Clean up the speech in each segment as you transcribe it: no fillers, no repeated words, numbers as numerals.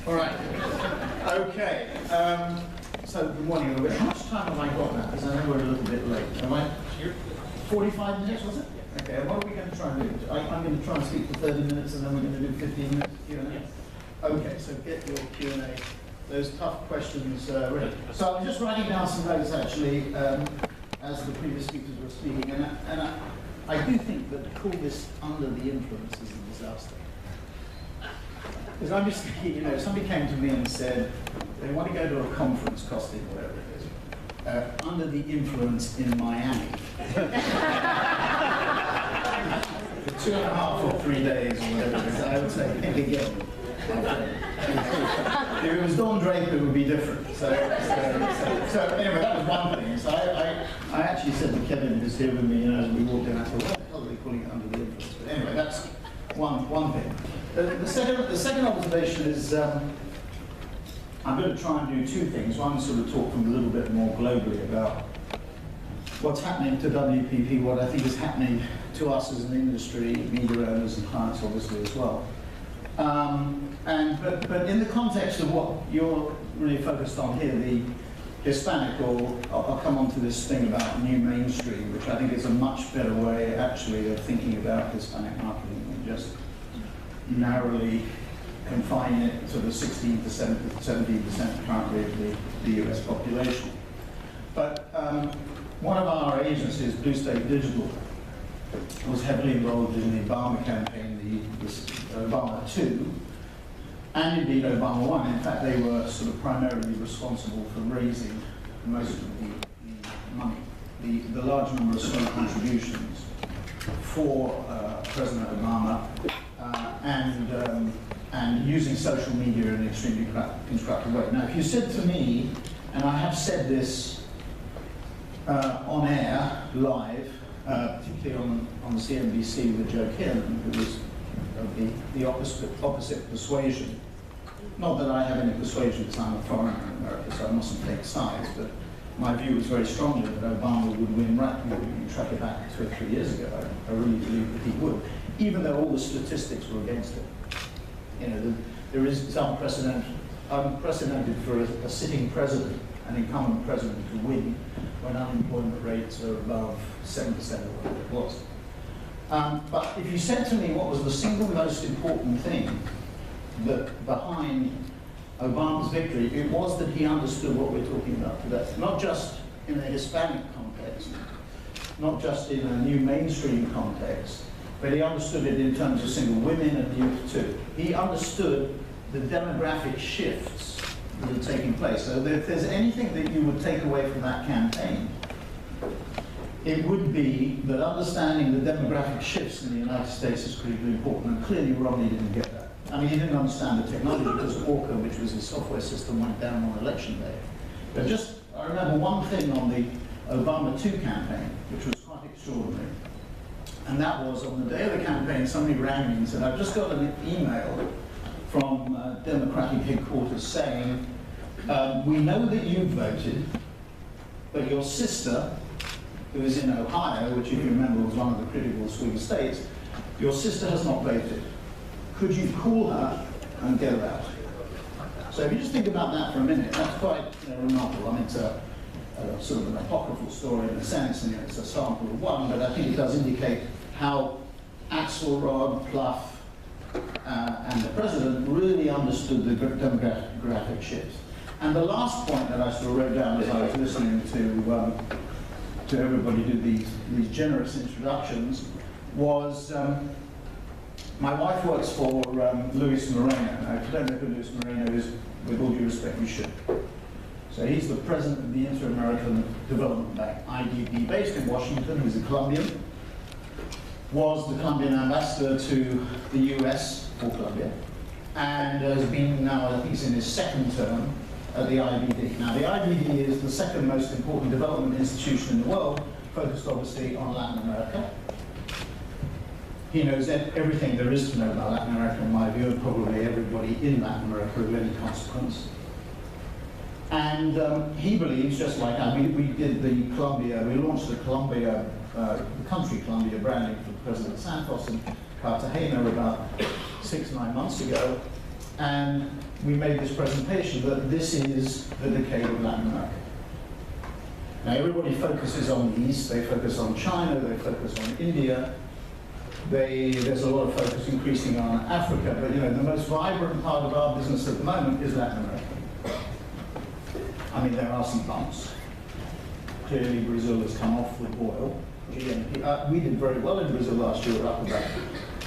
All right. Okay. So good morning, everybody. How much time have I got now? Because I know we're a little bit late. Am I? 45 minutes, was it? Okay. What are we going to try and do? I'm going to try and speak for 30 minutes, and then we're going to do 15 minutes Q&A. Okay. So get your Q&A. Those tough questions ready. So I was just writing down some notes actually as the previous speakers were speaking, and I do think that to call this under the influence is a disaster. Because I'm just thinking, you know, somebody came to me and said they want to go to a conference costing whatever it is, under the influence in Miami. For 2.5 or 3 days or whatever it is, I would say, think again. If it was Don Draper, it would be different. So anyway, that was one thing. So I actually said to Kevin, who's here with me, you know, as we walked in, I thought, what the hell are they calling it under the influence? But anyway, that's one thing. The second observation is I'm going to try and do two things. One, sort of talk from a little bit more globally about what's happening to WPP, what I think is happening to us as an industry, media owners and clients obviously as well. But in the context of what you're really focused on here, the Hispanic, or I'll come on to this thing about new mainstream, which I think is a much better way actually of thinking about Hispanic marketing than just narrowly confine it to the 16 to 17% currently of the US population. But one of our agencies, Blue State Digital, was heavily involved in the Obama campaign, the Obama 2, and indeed Obama 1. In fact, they were sort of primarily responsible for raising most of the money, the large number of small contributions for President Obama, and using social media in an extremely constructive way. Now, if you said to me, and I have said this on air, live, particularly on CNBC with Joe Kiernan, who was of the opposite persuasion. Not that I have any persuasion because I'm a foreigner in America, so I mustn't take sides, but my view was very strongly that Obama would win. You track it back 2 or 3 years ago, I really believe that he would, even though all the statistics were against it. You know, there is unprecedented for a sitting president, an incumbent president, to win when unemployment rates are above 7% or whatever it was. But if you said to me what was the single most important thing that behind Obama's victory, it was that he understood what we're talking about today. Not just in a Hispanic context, not just in a new mainstream context, but he understood it in terms of single women and youth too. He understood the demographic shifts that are taking place. So if there's anything that you would take away from that campaign, it would be that understanding the demographic shifts in the United States is critically important, and clearly Romney didn't get that. I mean, he didn't understand the technology because Orca, which was his software system, went down on election day. But I remember one thing on the Obama 2 campaign, which was quite extraordinary. And that was, on the day of the campaign, somebody rang me and said, I've just got an email from Democratic headquarters saying, we know that you voted, but your sister, who is in Ohio, which if you remember was one of the critical swing states, your sister has not voted. Could you call her and get her out? So if you just think about that for a minute, that's quite remarkable. I mean, it's a sort of an apocryphal story in a sense, and it's a sample of one, but I think it does indicate how Axelrod, Pluff, and the president really understood the demographic shifts. And the last point that I sort of wrote down as I was listening to everybody do these generous introductions was my wife works for Luis Moreno. Now, if you don't know who Luis Moreno is, with all due respect, you should. So he's the president of the Inter-American Development Bank, IDB, based in Washington. He's a Colombian. Was the Colombian ambassador to the US for Colombia, and has been now, I think he's in his 2nd term at the IBD. Now, the IBD is the 2nd most important development institution in the world, focused obviously on Latin America. He knows everything there is to know about Latin America, in my view, and probably everybody in Latin America of any consequence. And he believes, just like we did the Colombia, we launched the Colombia, the country Colombia branding for President Santos in Cartagena about 6 or 9 months ago. and we made this presentation that this is the decade of Latin America. Now everybody focuses on the East, they focus on China, they focus on India, there's a lot of focus increasing on Africa, but the most vibrant part of our business at the moment is Latin America. I mean, there are some bumps. Clearly Brazil has come off with oil. We did very well in Brazil last year, up about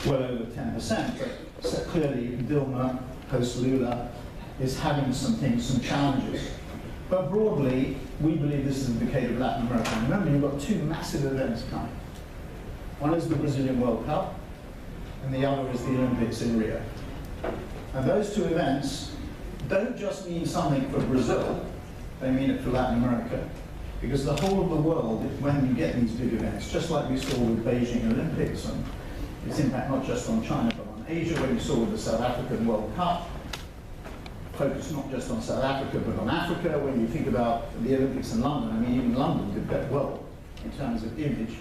well over 10%, but so clearly Dilma, post-Lula, is having some challenges. But broadly, we believe this is the decade of Latin America. And remember, you've got two massive events coming. One is the Brazilian World Cup, and the other is the Olympics in Rio. And those two events don't just mean something for Brazil, they mean it for Latin America. Because the whole of the world, when you get these big events, just like we saw with Beijing Olympics, and its impact not just on China but on Asia, when you saw with the South African World Cup, focus not just on South Africa but on Africa. When you think about the Olympics in London, I mean even London did very well in terms of image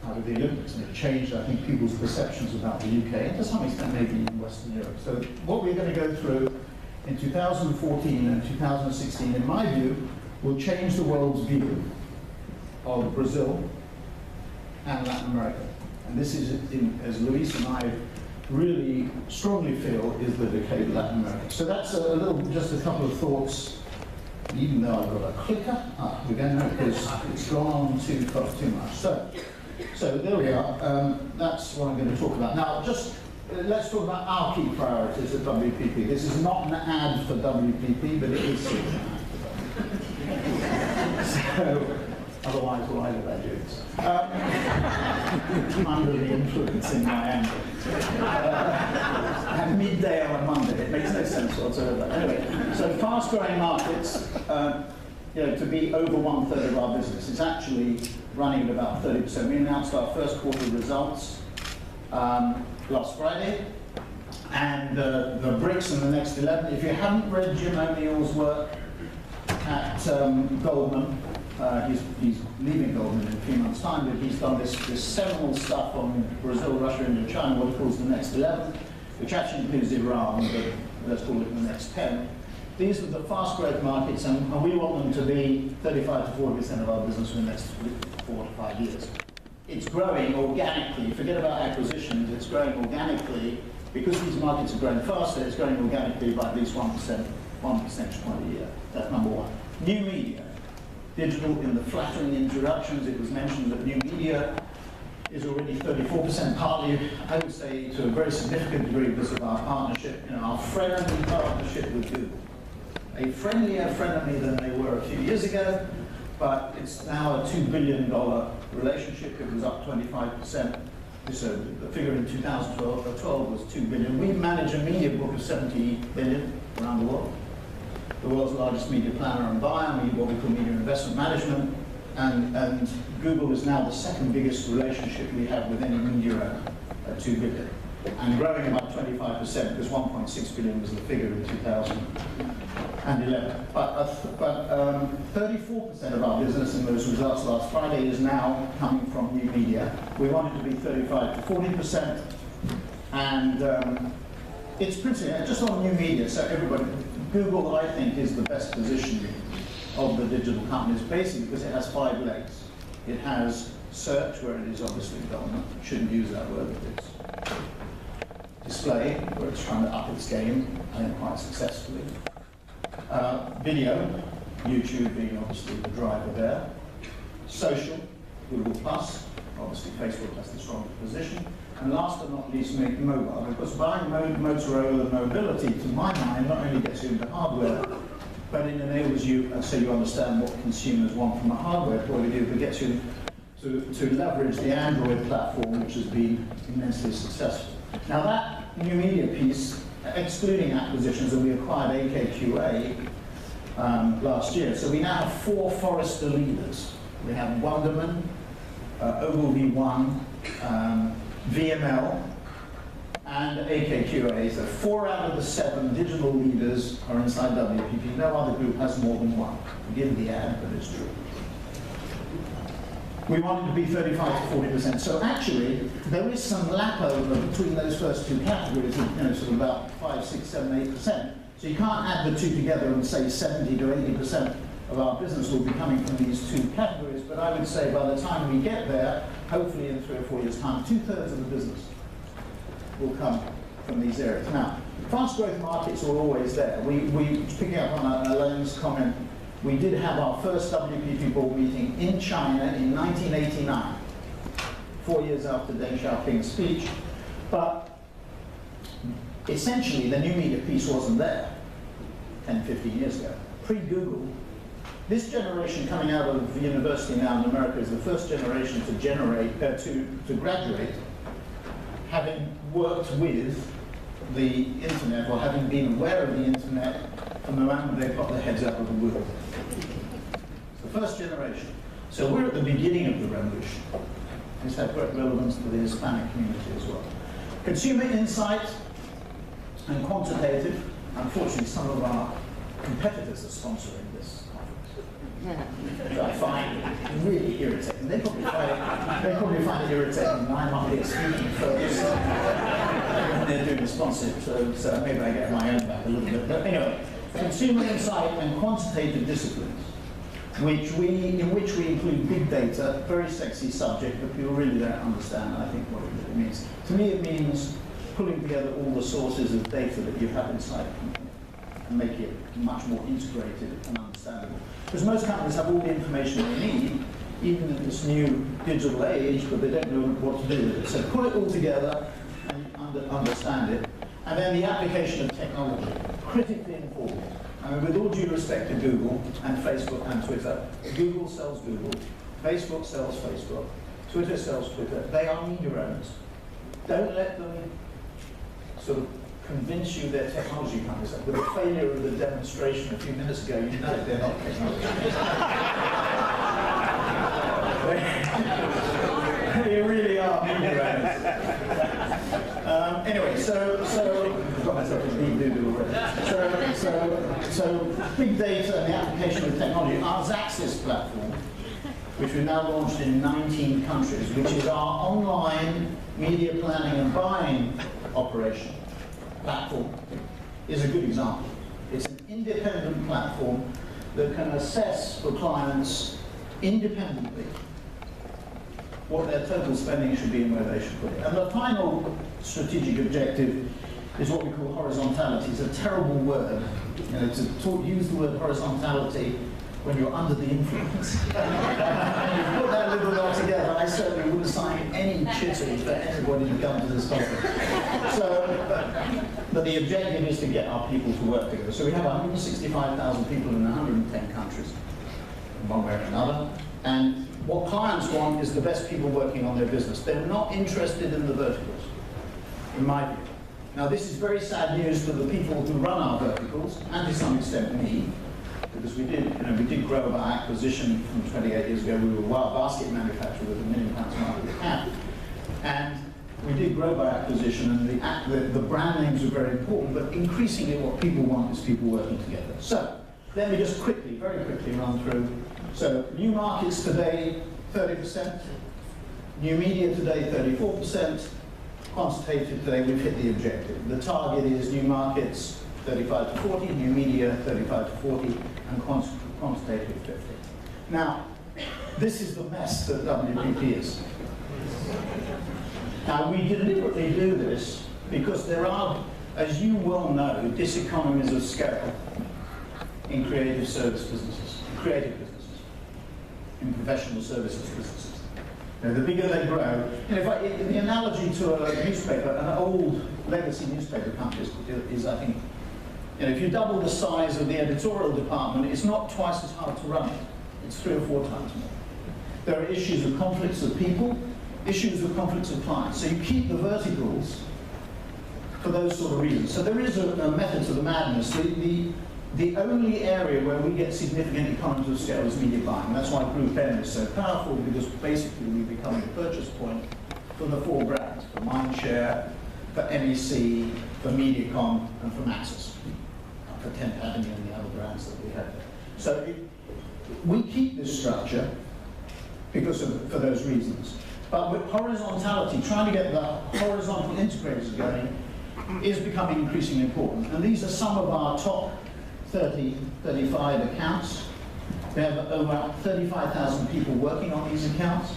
out of the Olympics, and it changed, I think, people's perceptions about the UK, and to some extent maybe in Western Europe. So what we're going to go through in 2014 and 2016, in my view, will change the world's view of Brazil and Latin America. And this is, as Luis and I really strongly feel, is the decade of Latin America. So that's just a couple of thoughts, even though I've got a clicker. We're going to, because it's gone on too much. So there we are. That's what I'm going to talk about. Now, let's talk about our key priorities at WPP. This is not an ad for WPP, but it is sort of an ad for WPP. So, otherwise, why did I do this? Under the influence in my anger. At midday on a Monday, it makes no sense whatsoever. Anyway, so fast-growing markets, to be over 1/3 of our business. It's actually running at about 30%. We announced our first quarter results last Friday, and the bricks in the next 11. If you haven't read Jim O'Neill's work at Goldman, he's leaving Goldman in a few months' time, but he's done this seminal stuff on Brazil, Russia, India, China, what he calls the next 11, which actually includes Iran, but let's call it the next 10. These are the fast growth markets, and we want them to be 35 to 40% of our business in the next 4 to 5 years. It's growing organically. Forget about acquisitions. It's growing organically. Because these markets are growing faster, it's growing organically by at least 1 percentage point a year. That's number one. New media. Digital, in the flattering introductions, it was mentioned that new media is already 34%, partly, I would say, to a very significant degree because of our partnership, our friendly partnership with Google. A friendlier frenemy than they were a few years ago, but it's now a $2 billion relationship. It was up 25%. So the figure in 2012 was $2 billion. We manage a media book of $70 billion around the world. The world's largest media planner and buyer, what we call media investment management, and Google is now the second biggest relationship we have with any media owner at $2 billion, and growing about 25%, because 1.6 billion was the figure in 2011. But 34% of our business in those results last Friday is now coming from new media. We want it to be 35 to 40%, and it's pretty, just on new media, so everybody, Google, I think, is the best position of the digital companies, basically because it has 5 legs. It has search, where it is obviously dominant. Shouldn't use that word, but it's display, where it's trying to up its game, I think quite successfully. Video, YouTube being obviously the driver there. Social, Google+, obviously Facebook has the strongest position. And last but not least, make mobile. Because buying Motorola mobility, to my mind, not only gets you into hardware, but it enables you, so you understand what consumers want from a hardware point of view, but gets you to leverage the Android platform, which has been immensely successful. Now that new media piece, excluding acquisitions, and we acquired AKQA last year, so we now have 4 Forrester leaders. We have Wunderman, Ogilvy One, VML, and AKQA. So 4 out of the 7 digital leaders are inside WPP. No other group has more than one. Forgive the ad, but it's true. We want it to be 35 to 40%. So actually, there is some lap over between those first two categories, of, sort of about 5, 6, 7, 8%. So you can't add the two together and say 70 to 80% of our business will be coming from these two categories. But I would say by the time we get there, hopefully in 3 or 4 years' time, 2/3 of the business will come from these areas. Now, fast growth markets are always there. Picking up on Elaine's comment, we did have our first WPP board meeting in China in 1989, 4 years after Deng Xiaoping's speech. But essentially, the new media piece wasn't there 10, 15 years ago. Pre-Google, this generation coming out of university now in America is the first generation to graduate having worked with the internet or having been aware of the internet from the moment they got their heads out of the wheel. It's the first generation. So we're at the beginning of the revolution. This had great relevance to the Hispanic community as well. Consumer insight and quantitative. Unfortunately, some of our competitors are sponsoring this conference, which I find really irritating. They probably find it irritating when I'm up here speaking first. They're doing the sponsorship, so maybe I get my own back a little bit. But anyway, consumer insight and quantitative disciplines, in which we include big data, very sexy subject, but people really don't understand, I think, what it really means. To me, it means pulling together all the sources of data that you have inside a company and make it much more integrated and understandable. Because most companies have all the information they need, even in this new digital age, but they don't know what to do with it. So pull it all together and understand it. And then the application of technology, critically important. I mean, with all due respect to Google and Facebook and Twitter, Google sells Google, Facebook sells Facebook, Twitter sells Twitter. They are media owners. Don't let them sort of convince you they're technology companies. With the failure of the demonstration a few minutes ago, you know they're not technology companies. They really are media owners. Anyway, so I've got myself a deep doo-doo already. So big data and the application of technology. Our Xaxis platform, which we've now launched in 19 countries, which is our online media planning and buying operation platform, is a good example. It's an independent platform that can assess for clients independently what their total spending should be and where they should put it. And the final strategic objective is what we call horizontality. It's a terrible word, to use the word horizontality when you're under the influence. And you put that little lot together, I certainly wouldn't sign any chitty for anybody to come to this conference. But the objective is to get our people to work together. So we have 165,000 people in 110 countries, in one way or another. And what clients want is the best people working on their business. They're not interested in the verticals, in my view. Now, this is very sad news for the people who run our verticals, and to some extent me, because we did grow by acquisition from 28 years ago. We were a wild basket manufacturer with £1 million market cap, and we did grow by acquisition, and the brand names are very important, but increasingly what people want is people working together. So, let me just very quickly run through. So, new markets today, 30%. New media today, 34%. Quantitative today, we've hit the objective. The target is new markets, 35 to 40, new media, 35 to 40, and quantitative, 50. Now, this is the mess that WPP is. Now, we deliberately do this because there are, as you well know, diseconomies of scale in creative service businesses, in professional services businesses. The bigger they grow, the analogy to a newspaper, an old legacy newspaper company is, I think, if you double the size of the editorial department, it's not twice as hard to run it. It's 3 or 4 times more. There are issues of conflicts of people, issues of conflicts of clients. So you keep the verticals for those sort of reasons. So there is a method to the madness. The only area where we get significant economies of scale is media buying. That's why Group M is so powerful, because basically we become the purchase point for the 4 brands, for Mindshare, for MEC, for Mediacom, and for Maxis, for 10th Avenue and the other brands that we have there. So we keep this structure for those reasons. But with horizontality, trying to get the horizontal integrators going is becoming increasingly important. And these are some of our top 30, 35 accounts. We have over 35,000 people working on these accounts.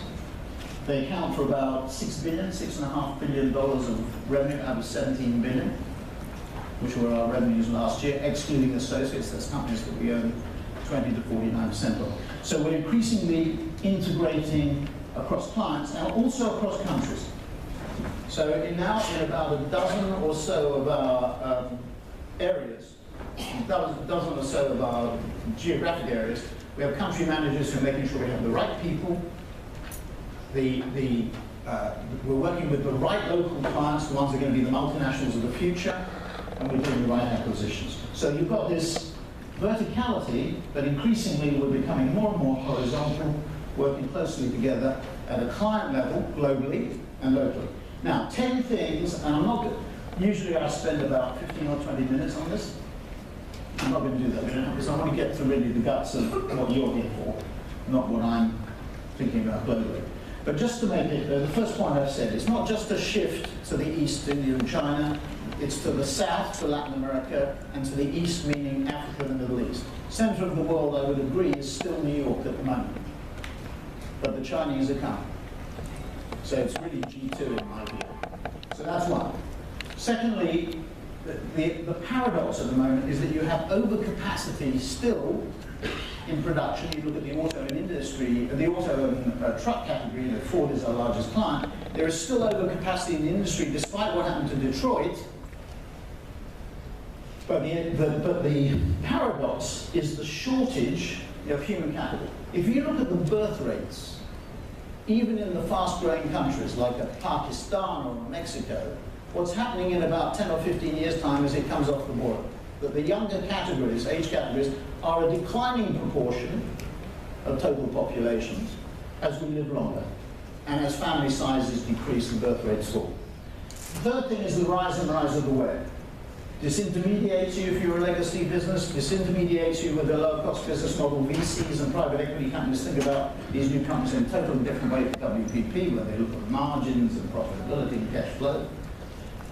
They account for about $6.5 billion of revenue out of 17 billion, which were our revenues last year, excluding associates. That's companies that we own 20 to 49% of. So we're increasingly integrating across clients and also across countries. So now in about a dozen or so of our areas, a dozen or so of our geographic areas, we have country managers who are making sure we have the right people. We're working with the right local clients, the ones that are going to be the multinationals of the future, and we're doing the right acquisitions. So you've got this verticality, but increasingly we're becoming more and more horizontal, working closely together at a client level, globally and locally. Now, 10 things, and I'm not good. Usually I spend about 15 or 20 minutes on this. I'm not going to do that because I want to get to really the guts of what you're here for, not what I'm thinking about globally. But just to make it, the first point I've said, it's not just a shift to the east, India and China, it's to the south, to Latin America, and to the east, meaning Africa and the Middle East. Center of the world, I would agree, is still New York at the moment. But the Chinese are coming. So it's really G2 in my view. So that's one. Secondly, the paradox at the moment is that you have overcapacity still in production. You look at the auto and industry, the auto and truck category, Ford is our largest client. There is still overcapacity in the industry despite what happened to Detroit. But the paradox is the shortage of human capital. If you look at the birth rates, even in the fast-growing countries like Pakistan or Mexico, what's happening in about 10 or 15 years' time as it comes off the border, that the younger categories, age categories, are a declining proportion of total populations as we live longer and as family sizes decrease and birth rates fall. The third thing is the rise and rise of the web. Disintermediates you if you're a legacy business, disintermediates you with a low-cost business model. VCs and private equity companies think about these new companies in a totally different way to WPP, where they look at margins and profitability and cash flow.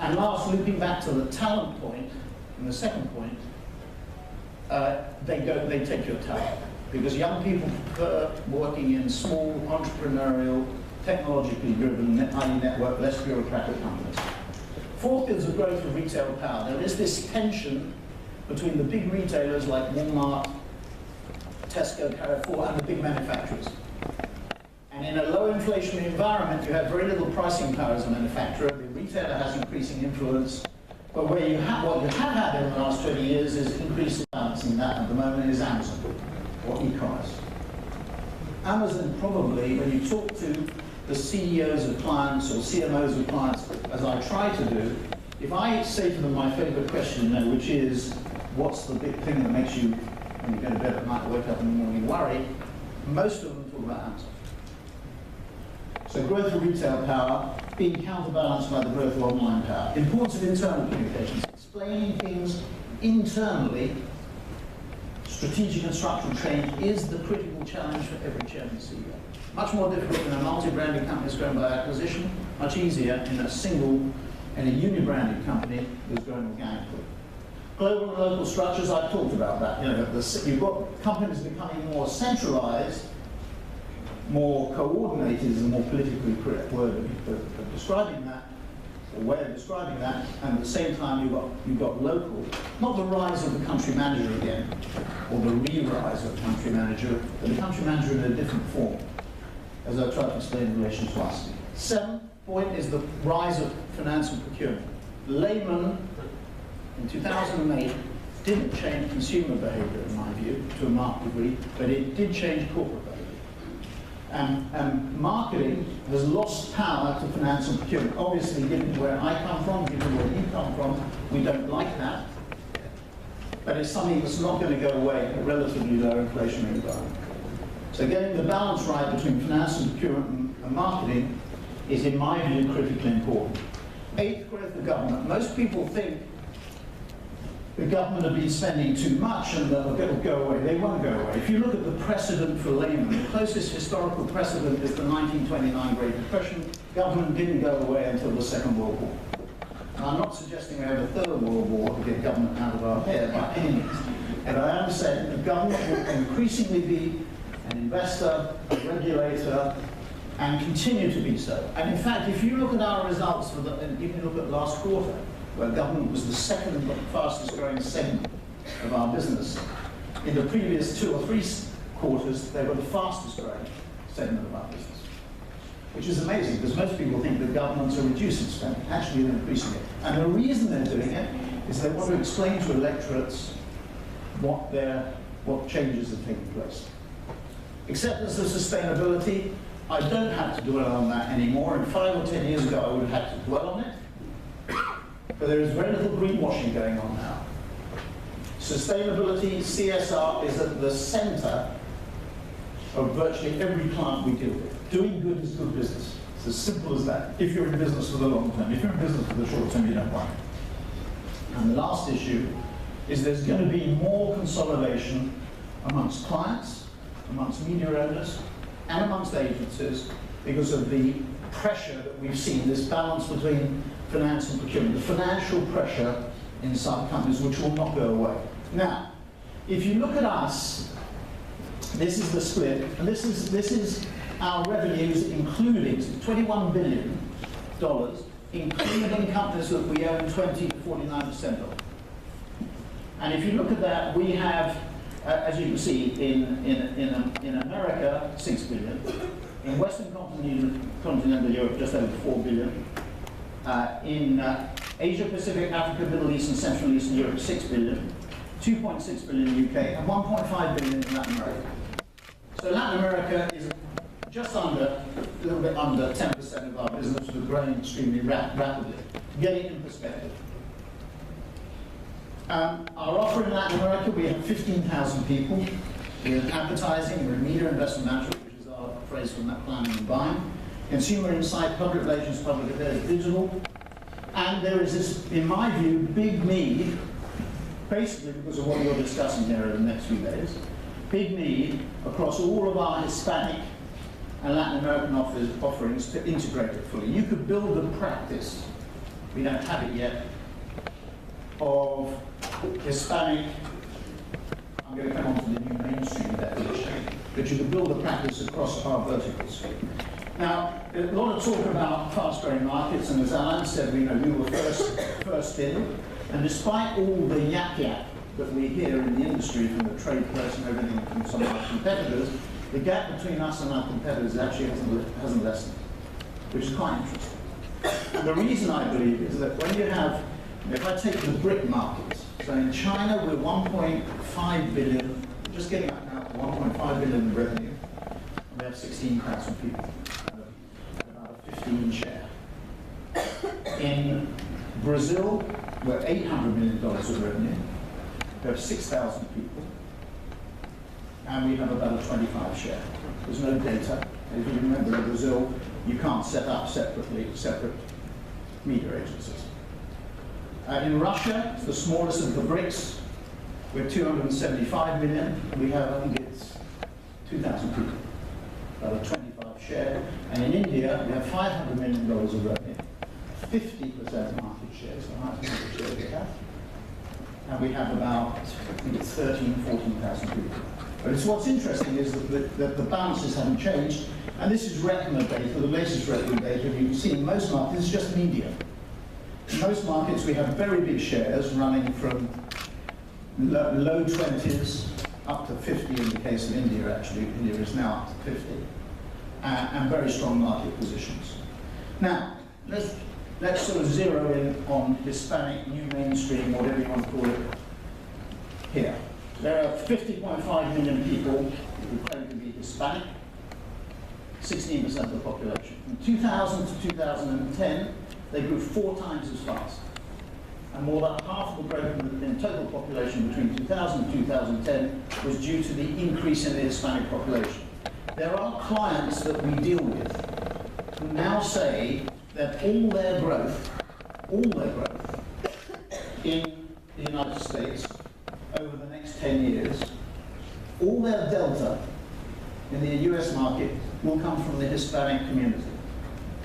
And last, looping back to the talent point, and the second point, they take your talent. Because young people prefer working in small, entrepreneurial, technologically driven, highly networked, less bureaucratic companies. Fourth is the growth of retail power. There is this tension between the big retailers like Walmart, Tesco, Carrefour, and the big manufacturers. And in a low inflationary environment, you have very little pricing power as a manufacturer. The retailer has increasing influence. But what you have had in the last 20 years is increasing balance in that at the moment is Amazon or e-commerce. Amazon probably, when you talk to the CEOs of clients or CMOs of clients, as I try to do, if I say to them my favorite question, which is, what's the big thing that makes you, when you go to bed at night, wake up in the morning, worry, most of them talk about Amazon. So growth of retail power being counterbalanced by the growth of online power. Importance of internal communications, explaining things internally. Strategic and structural change is the critical challenge for every chairman and CEO. Much more difficult in a multi-branded company that's grown by acquisition, much easier in a uni-branded company that's grown organically. Global and local structures, I've talked about that. You've got companies becoming more centralized, more coordinated is a more politically correct word of describing that, or way of describing that, and at the same time you've got local, not the rise of the country manager again, or the re-rise of the country manager, but the country manager in a different form, as I tried to explain in relation to us. Seventh point is the rise of finance and procurement. Lehman, in 2008, didn't change consumer behavior, in my view, to a marked degree, but it did change corporate behavior. And marketing has lost power to finance and procurement. Obviously, given where I come from, given where you come from, we don't like that. But it's something that's not going to go away in a relatively low inflationary environment. So getting the balance right between finance and procurement and marketing is, in my view, critically important. Eighth, growth of government. Most people think the government have been spending too much and they'll go away. They won't go away. If you look at the precedent for laymen, the closest historical precedent is the 1929 Great Depression. Government didn't go away until the Second World War. And I'm not suggesting we have a Third World War to get government out of our hair by any means. But I am saying the government will increasingly be an investor, a regulator, and continue to be so. And in fact, if you look at our results, and if you look at last quarter, where government was the second fastest growing segment of our business, in the previous 2 or 3 quarters, they were the fastest growing segment of our business. Which is amazing, because most people think that governments are reducing spending. Actually, they're increasing it. And the reason they're doing it is they want to explain to electorates what changes are taking place. Acceptance of sustainability, I don't have to dwell on that anymore. And 5 or 10 years ago, I would have had to dwell on it. But there is very little greenwashing going on now. Sustainability, CSR, is at the center of virtually every client we deal with. Doing good is good business. It's as simple as that. If you're in business for the long term. If you're in business for the short term, you don't want it. And the last issue is there's going to be more consolidation amongst clients, amongst media owners, and amongst agencies because of the pressure that we've seen, this balance between finance and procurement, the financial pressure inside companies which will not go away. Now, if you look at us, this is the split, and this is our revenues including $21 billion, including companies that we own 20 to 49% of. And if you look at that, we have, as you can see, in America, 6 billion. In Western continental Europe, just over 4 billion. In Asia Pacific, Africa, Middle East, and Central and Eastern Europe, 6 billion. 2.6 billion in the UK, and 1.5 billion in Latin America. So Latin America is just under, a little bit under 10% of our business, but growing extremely rapidly. To get it in perspective. Our offer in Latin America, we have 15,000 people. We're in advertising, we're in media investment management, which is our phrase from that planning and buying. Consumer insight, public relations, public affairs, digital. And there is this, in my view, big need, basically because of what you're discussing here in the next few days, big need across all of our Hispanic and Latin American offerings to integrate it fully. You could build a practice, we don't have it yet, of Hispanic, I'm going to come on to the new mainstream definition, but you could build a practice across our verticals. Now, a lot of talk about fast-growing markets, and as Alan said, we were first in, and despite all the yap that we hear in the industry from the trade press and everything from some of our competitors, the gap between us and our competitors actually hasn't lessened, which is quite interesting. And the reason I believe is that when you have, if I take the BRIC markets, so in China we're 1.5 billion, just getting up now to 1.5 billion in revenue, and we have 16,000 people, about a 15 share. In Brazil, we're $800 million of revenue, we have 6,000 people, and we have about a 25 share. There's no data. If you remember in Brazil, you can't set up separate media agencies. In Russia, it's the smallest of the BRICS. We're 275 million. We have, I think it's 2,000 people, about a 25 share. And in India, we have $500 million of revenue, 50% market share, so the highest market share we have. And we have about, I think it's 14,000 people. But what's interesting is that the balances haven't changed, and this is Reckoner data, the latest Reckoner data. You can see in most markets, it's just media. In most markets, we have very big shares running from low 20s up to 50 in the case of India, actually. India is now up to 50, and very strong market positions. Now, let's sort of zero in on Hispanic, new mainstream, whatever you want to call it, here. There are 50.5 million people who claim to be Hispanic, 16% of the population. From 2000 to 2010, they grew 4 times as fast. And more than half of the growth in total population between 2000 and 2010 was due to the increase in the Hispanic population. There are clients that we deal with who now say that all their growth in the United States over the next 10 years, all their delta in the US market will come from the Hispanic community.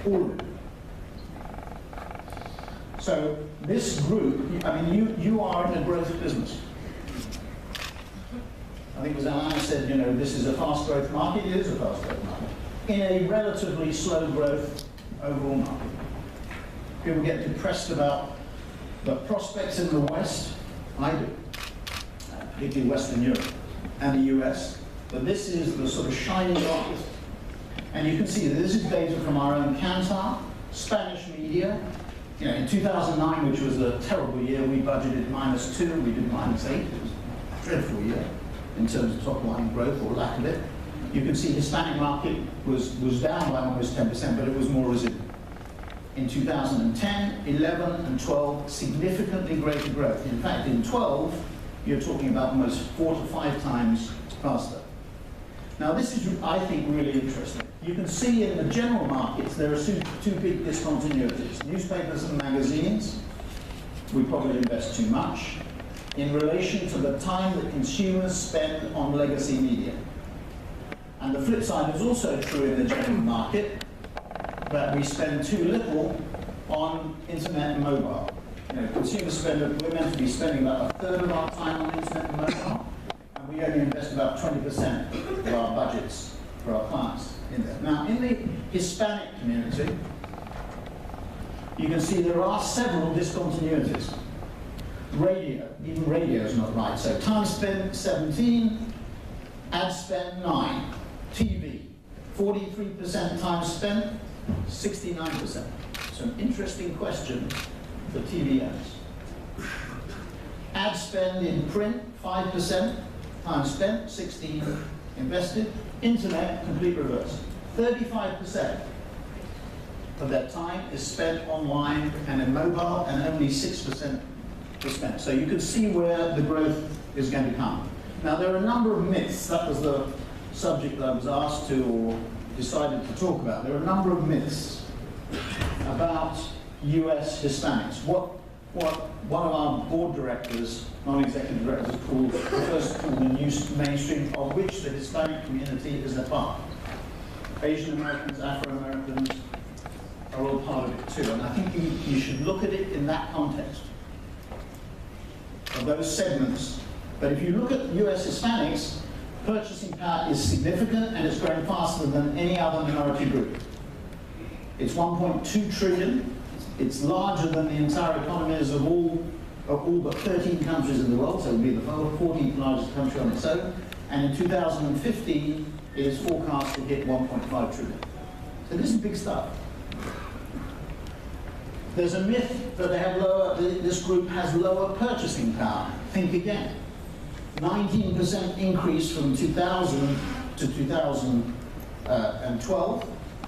All of it. So this group, I mean, you are in a growth business. I think it was Alain said, you know, this is a fast growth market. It is a fast growth market. In a relatively slow growth overall market. People get depressed about the prospects in the West. I do. Particularly Western Europe and the US. But this is the sort of shining light. And you can see that this is data from our own Kantar, Spanish media. You know, in 2009, which was a terrible year, we budgeted -2, we did -8. It was a dreadful year in terms of top line growth or lack of it. You can see Hispanic market was down by almost 10%, but it was more resilient. In 2010, 11, and 12, significantly greater growth. In fact, in 12, you're talking about almost 4 to 5 times faster. Now, this is, I think, really interesting. You can see in the general markets, there are two big discontinuities. Newspapers and magazines, we probably invest too much in relation to the time that consumers spend on legacy media. And the flip side is also true in the general market, that we spend too little on internet and mobile. You know, consumers spend, we're meant to be spending about a third of our time on internet and mobile, and we only invest about 20% of our budgets for our clients in there. Now, in the Hispanic community, you can see there are several discontinuities. Radio, even radio is not right. So time spent 17, ad spend 9, TV 43% time spent, 69%. So an interesting question for TV ads. Ad spend in print 5%, time spent 16 invested. Internet, complete reverse. 35% of that time is spent online and in mobile, and only 6% is spent. So you can see where the growth is going to come. Now, there are a number of myths. That was the subject that I was asked to or decided to talk about. There are a number of myths about US Hispanics. What one of our board directors, non-executive directors, refers to the new mainstream, of which the Hispanic community is a part. Asian Americans, Afro-Americans are all part of it too. And I think you should look at it in that context, of those segments. But if you look at US Hispanics, purchasing power is significant and it's growing faster than any other minority group. It's 1.2 trillion. It's larger than the entire economies of all but 13 countries in the world, so it would be the 14th largest country on its own. And in 2015, it is forecast to hit 1.5 trillion. So this is big stuff. There's a myth that they have this group has lower purchasing power. Think again. 19% increase from 2000 to 2012.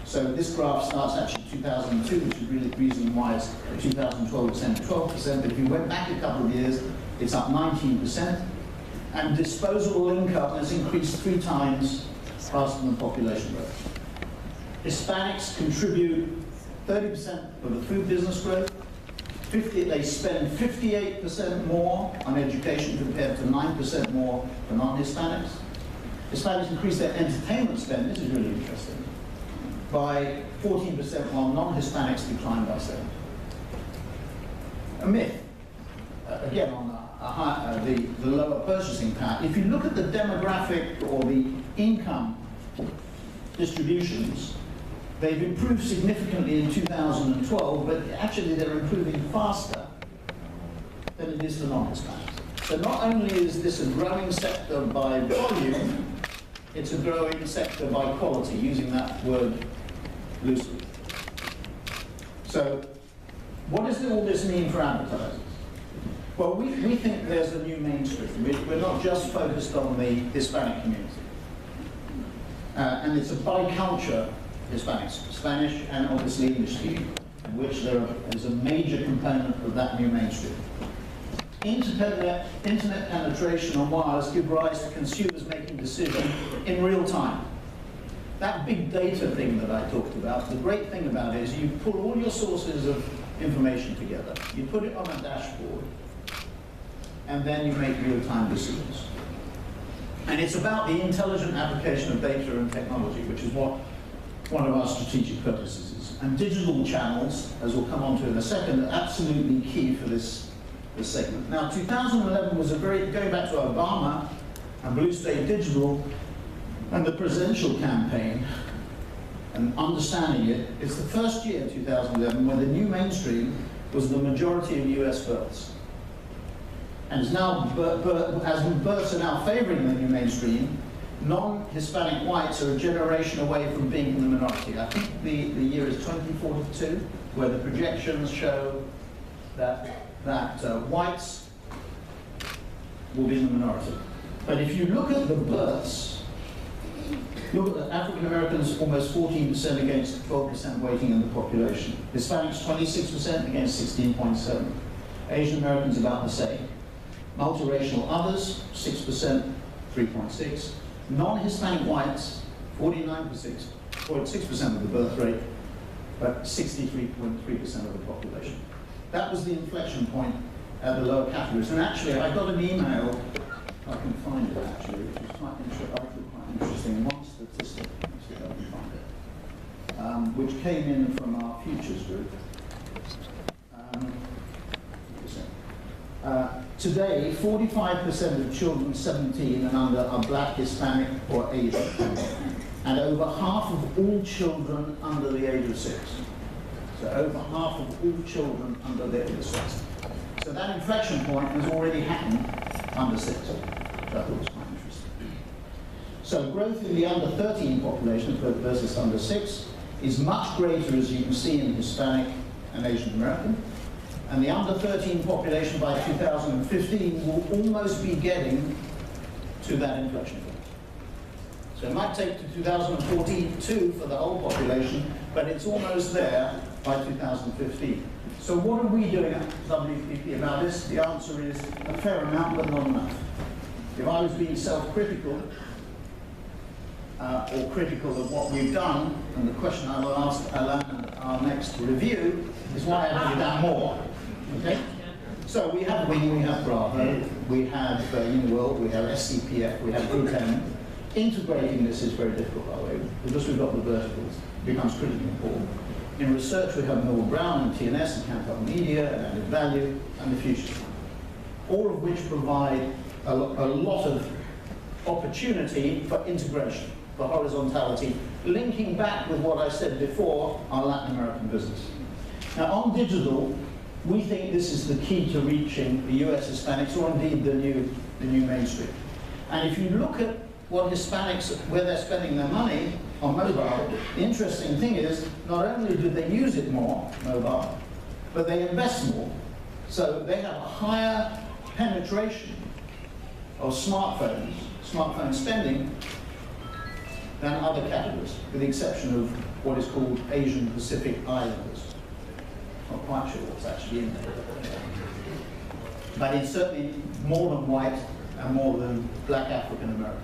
So this graph starts actually 2002, which is really the reason why it's 2012 percent, 12%. But if you went back a couple of years, it's up 19%. And disposable income has increased 3 times faster than population growth. Hispanics contribute 30% of the food business growth. They spend 58% more on education compared to 9% more for non-Hispanics. Hispanics increase their entertainment spend, this is really interesting, by 14%, while non-Hispanics decline by 7%. A myth, again, on the lower purchasing power. If you look at the demographic or the income distributions, they've improved significantly in 2012, but actually they're improving faster than it is for non-Hispanics. So not only is this a growing sector by volume, it's a growing sector by quality, using that word loosely. So what does all this mean for advertisers? Well, we think there's a new mainstream. We're not just focused on the Hispanic community. And it's a bi-culture Hispanics, Spanish and obviously English speaking, which there is a major component of that new mainstream. Internet penetration on wireless give rise to consumers making decisions in real time. That big data thing that I talked about, the great thing about it is you pull all your sources of information together, you put it on a dashboard, and then you make real-time decisions. And it's about the intelligent application of data and technology, which is what one of our strategic purposes is. And digital channels, as we'll come on to in a second, are absolutely key for this segment. Now, 2011 was going back to Obama and Blue State Digital and the presidential campaign, and understanding it, it's the first year, 2011, when the new mainstream was the majority of US births. And as births are now favoring the new mainstream, non-Hispanic whites are a generation away from being in the minority. I think the year is 2042, where the projections show that whites will be in the minority. But if you look at the births, look at African Americans, almost 14% against 12% weighting in the population. Hispanics, 26% against 16.7%. Asian Americans, about the same. Multiracial others, 6%, 3.6%. Non-Hispanic whites, 49.6% of the birth rate, but 63.3% of the population. That was the inflection point at the lower categories. And actually, I got an email, I can find it actually, which was quite interesting, one statistic, let's see if I can find it, which came in from our futures group. Today, 45% of children 17 and under are Black, Hispanic, or Asian, and over half of all children under the age of 6. So over half of all children under the age of 6. So that inflection point has already happened under 6, which I thought was quite interesting. So growth in the under 13 population versus under 6 is much greater, as you can see, in Hispanic and Asian American. And the under 13 population by 2015 will almost be getting to that inflection point. So it might take to 2042 for the whole population, but it's almost there by 2015. So what are we doing at WPP about this? The answer is a fair amount, but not enough. If I was being self-critical, or critical of what we've done, and the question I will ask Alain at our next review is why haven't we done more? Okay? So we have Wing, we have Bravo, we have Uniworld, we have SCPF, we have Group M. Integrating this is very difficult, by the way, because we've got the verticals. It becomes critically important. In research, we have Noel Brown and TNS and Cantor Media and Added Value and the Futures Fund, all of which provide a lot of opportunity for integration, for horizontality, linking back with what I said before, our Latin American business. Now, on digital, we think this is the key to reaching the US Hispanics, or indeed the new mainstream. And if you look at what Hispanics, where they're spending their money on mobile, the interesting thing is, not only do they use it more, mobile, but they invest more. So they have a higher penetration of smartphone spending, than other categories, with the exception of what is called Asian Pacific Islanders. Not quite sure what's actually in there. But it's certainly more than white and more than Black African American.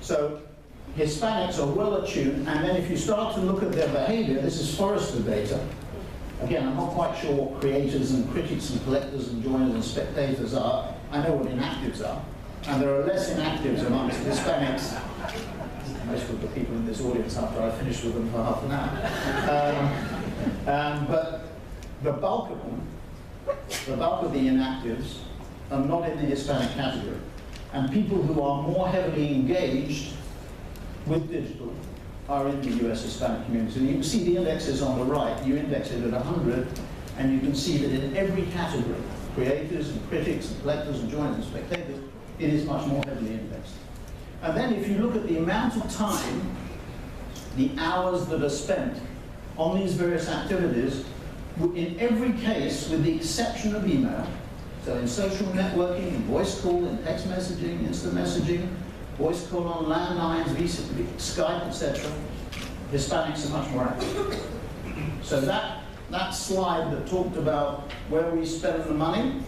So Hispanics are well attuned, and then if you start to look at their behavior, this is Forrester data. Again, I'm not quite sure what creators and critics and collectors and joiners and spectators are. I know what inactives are. And there are less inactives amongst Hispanics. Most of the people in this audience after I finished with them for half an hour. But the bulk of them, the bulk of the inactives, are not in the Hispanic category. And people who are more heavily engaged with digital are in the US Hispanic community. And you can see the indexes on the right. You index it at 100, and you can see that in every category, creators and critics and collectors and joiners and spectators, it is much more heavily indexed. And then if you look at the amount of time, the hours that are spent on these various activities, in every case, with the exception of email, so in social networking, in voice call, in text messaging, instant messaging, voice call on landlines, Skype, etc., Hispanics are much more active. So that slide that talked about where we spend the money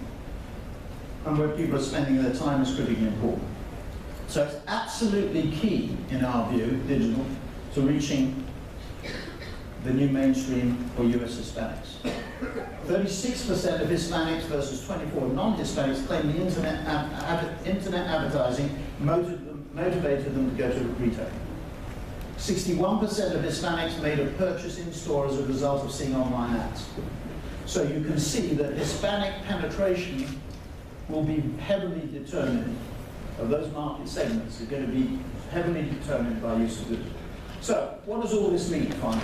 and where people are spending their time is critically important. So it's absolutely key, in our view, digital, to reaching the new mainstream for US Hispanics. 36% of Hispanics versus 24% non-Hispanics claim the internet advertising motivated them to go to retail. 61% of Hispanics made a purchase in store as a result of seeing online ads. So you can see that Hispanic penetration will be heavily determined, of those market segments are going to be heavily determined by use of digital. So what does all this mean finally?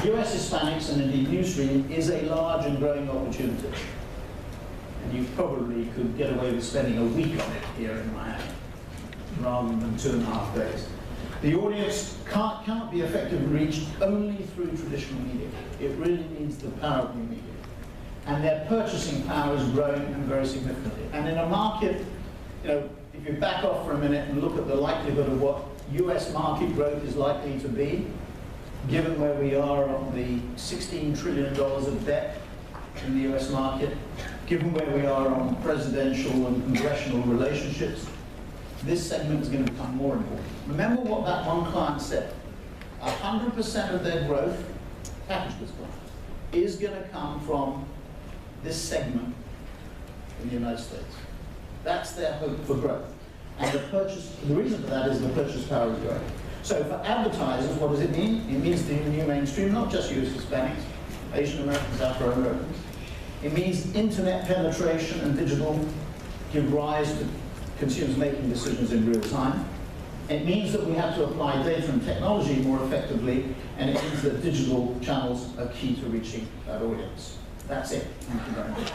US Hispanics and indeed newsstream is a large and growing opportunity. And you probably could get away with spending a week on it here in Miami, rather than 2.5 days. The audience cannot be effectively reached only through traditional media. It really needs the power of new media. And their purchasing power is growing and very significantly. And in a market, if you back off for a minute and look at the likelihood of what US market growth is likely to be, given where we are on the $16 trillion of debt in the US market, given where we are on presidential and congressional relationships, this segment is going to become more important. Remember what that one client said. 100% of their growth, package goods client, is going to come from this segment in the United States. That's their hope for growth. And the reason for that is the purchase power is growing. So for advertisers, what does it mean? It means the new mainstream, not just US Hispanics, Asian Americans, Afro-Americans. It means internet penetration and digital give rise to consumers making decisions in real time. It means that we have to apply data and technology more effectively, and it means that digital channels are key to reaching that audience. That's it. Thank you very much.